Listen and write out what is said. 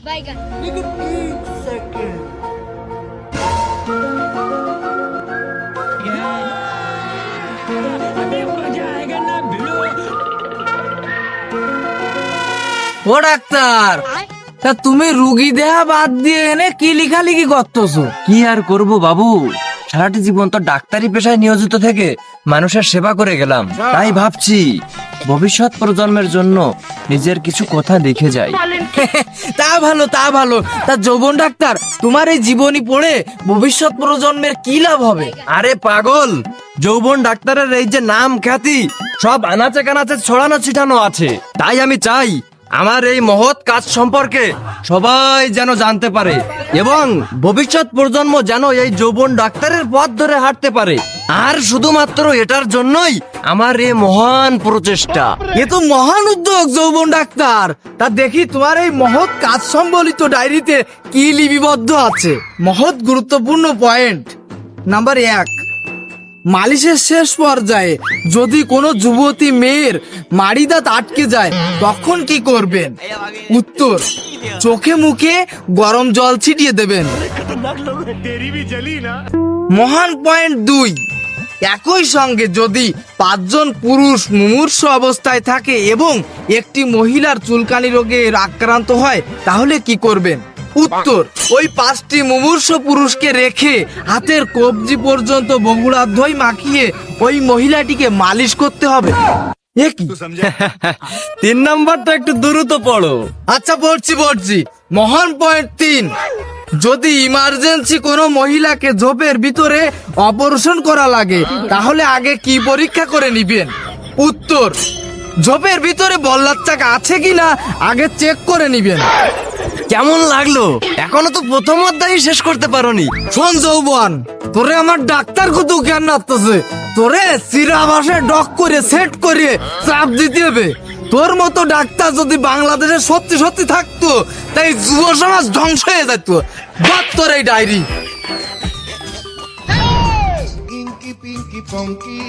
बैगन। लेकिन एक सेकंड, ও ডাক্তার, তা তুমি রুগী দেহা বাদ দিয়ে এনে কি লিখালিখি করতেছো? কি আর করব বাবু, সারাটি জীবন তো ডাক্তারি পেশায় নিয়োজিত থেকে মানুষের সেবা করে গেলাম, তাই ভাবছি ভবিষ্যৎ প্রজন্মের জন্য নিজের কিছু কথা লিখে যাই। তা ভালো, তা ভালো। তা যৌবন ডাক্তার, তোমার এই জীবনী পড়ে ভবিষ্যৎ প্রজন্মের কি লাভ হবে? আরে পাগল, যৌবন ডাক্তারের এই যে নাম খ্যাতি সব আনাচে কানাচে ছড়ানো ছিটানো আছে, তাই আমি চাই আমার এই মহৎ কাজ সম্পর্কে সবাই যেন জানতে পারে এবং ভবিষ্যৎ প্রজন্ম যেন এই যৌবন ডাক্তারের পথ ধরে হাঁটতে পারে। আর শুধুমাত্র এটার জন্যই আমার এই মহান প্রচেষ্টা। এ তো মহান উদ্যোগ যৌবন ডাক্তার। তা দেখি তোমার এই মহৎ কাজ সম্বলিত ডায়েরিতে কি লিপিবদ্ধ আছে। মহৎ গুরুত্বপূর্ণ পয়েন্ট নাম্বার 1, মালিশের শেষ পর্যায়ে যদি কোনো যুবতী মেয়ের মাড়ি দাঁত আটকে যায় তখন কি করবেন? উত্তর, চোখে মুখে গরম জল ছিটিয়ে দেবেন। মহান পয়েন্ট 2, একই সঙ্গে যদি 5 জন পুরুষ মুমূর্ষ অবস্থায় থাকে এবং একটি মহিলার চুলকানি রোগে আক্রান্ত হয় তাহলে কি করবেন? উত্তর, ওই 5টি মুমূর্ষ পুরুষকে রেখে হাতের কবজি পর্যন্ত বগুড়ার দই মাখিয়ে ওই মহিলাটিকে মালিশ করতে হবে। এ কি? 3 নাম্বারটা একটু দ্রুত পড়ো। আচ্ছা পড়ছি। মহান পয়েন্ট 3, যদি ইমার্জেন্সি কোনো মহিলাকে ঝোপের ভিতরে অপারেশন করা লাগে তাহলে আগে কি পরীক্ষা করে নিবেন? উত্তর, ঝোপের ভিতরে বল্লার চাক আছে কিনা আগে চেক করে নিবেন। কেমন লাগলো? এখনো তো প্রথম অধ্যায় শেষ করতে পারোনি। শোন যৌবন, তোরে আমার ডাক্তার কত জ্ঞান নাড়তেছে, তোরে সিরাবাসে ডক করে সেট করে চাপ দিতে হবে। তোর মতো ডাক্তার যদি বাংলাদেশে সত্যি সত্যি থাকতো তাই যুব সমাজ ধ্বংস হয়ে যেত। বাদ তোর এই ডায়েরি। inky pinky funky.